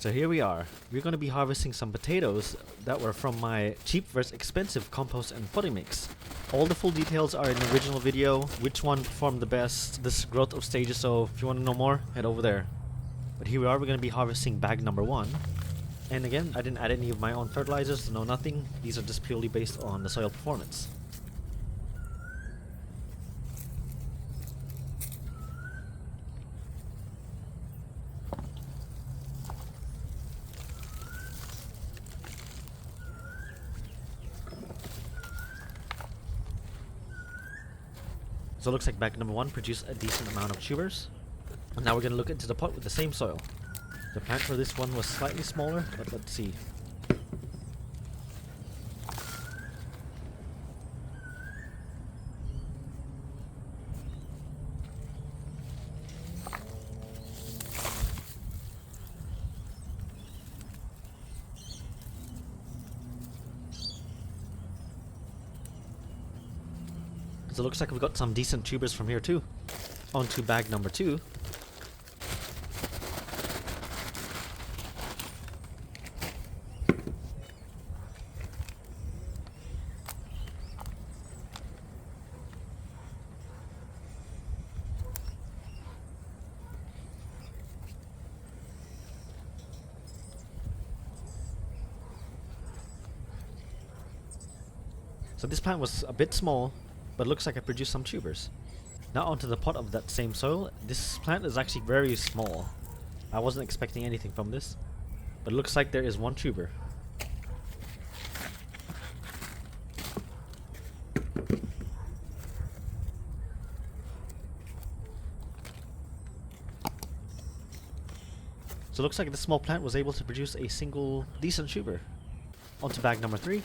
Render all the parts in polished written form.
So here we are. We're going to be harvesting some potatoes that were from my cheap versus expensive compost and potting mix. All the full details are in the original video, which one performed the best, this growth of stages, so if you want to know more, head over there. But here we are, we're going to be harvesting bag number 1. And again, I didn't add any of my own fertilizers, no nothing. These are just purely based on the soil performance. So it looks like bag number 1 produced a decent amount of tubers. And now we're going to look into the pot with the same soil. The plant for this one was slightly smaller, but let's see. So it looks like we got some decent tubers from here too. On to bag number 2. So this plant was a bit small, but looks like I produced some tubers. Now onto the pot of that same soil. This plant is actually very small. I wasn't expecting anything from this, but it looks like there is one tuber. So it looks like this small plant was able to produce a single decent tuber. Onto bag number 3.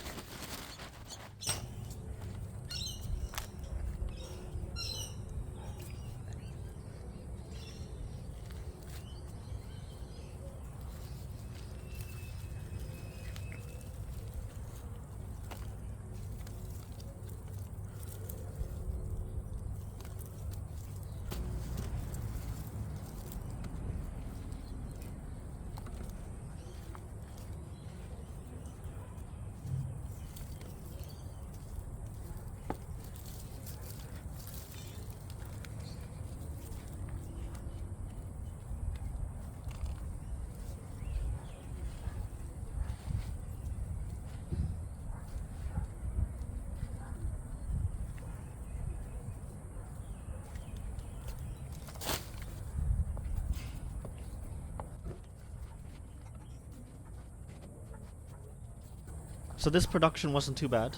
So this production wasn't too bad.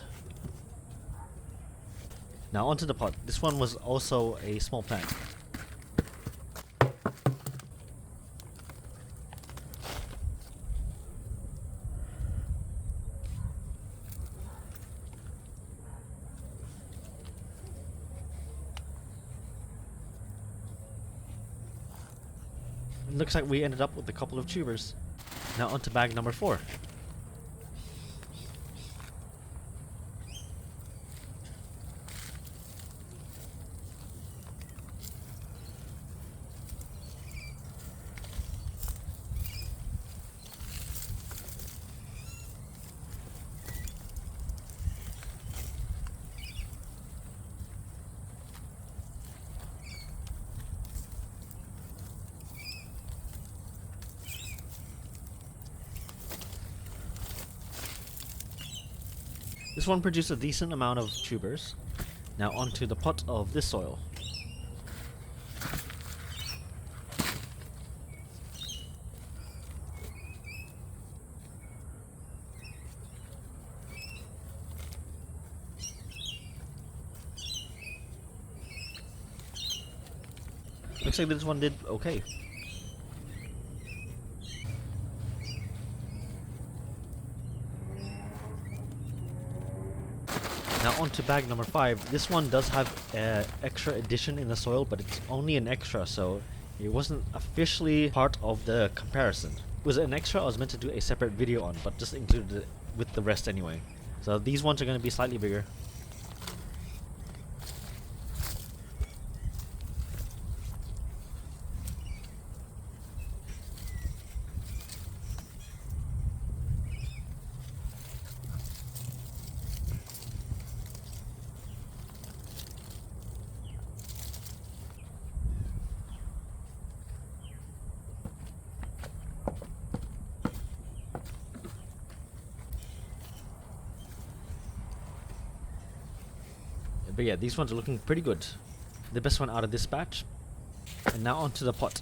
Now onto the pot. This one was also a small plant. It looks like we ended up with a couple of tubers. Now onto bag number 4. This one produced a decent amount of tubers. Now onto the pot of this soil. Looks like this one did okay. Now on to bag number 5. This one does have extra addition in the soil, but it's only an extra, so it wasn't officially part of the comparison. It was an extra I was meant to do a separate video on, but just included it with the rest anyway. So these ones are going to be slightly bigger. But yeah, these ones are looking pretty good. The best one out of this batch. And now onto the pot.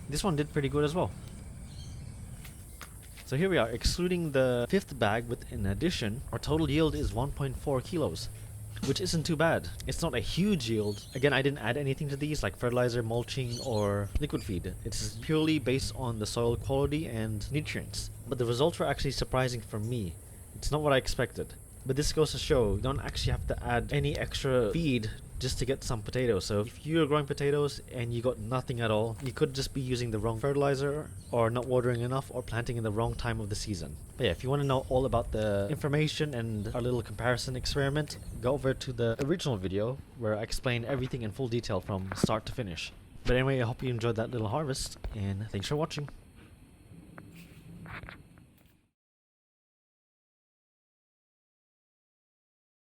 This one did pretty good as well. So here we are, excluding the 5th bag with an addition, our total yield is 1.4 kilos, which isn't too bad. It's not a huge yield. Again, I didn't add anything to these like fertilizer, mulching, or liquid feed. It's purely based on the soil quality and nutrients. But the results were actually surprising for me. It's not what I expected. But this goes to show you don't actually have to add any extra feed just to get some potatoes. So if you're growing potatoes and you got nothing at all, you could just be using the wrong fertilizer or not watering enough or planting in the wrong time of the season. But yeah, if you want to know all about the information and our little comparison experiment, go over to the original video where I explain everything in full detail from start to finish. But anyway, I hope you enjoyed that little harvest, and thanks for watching.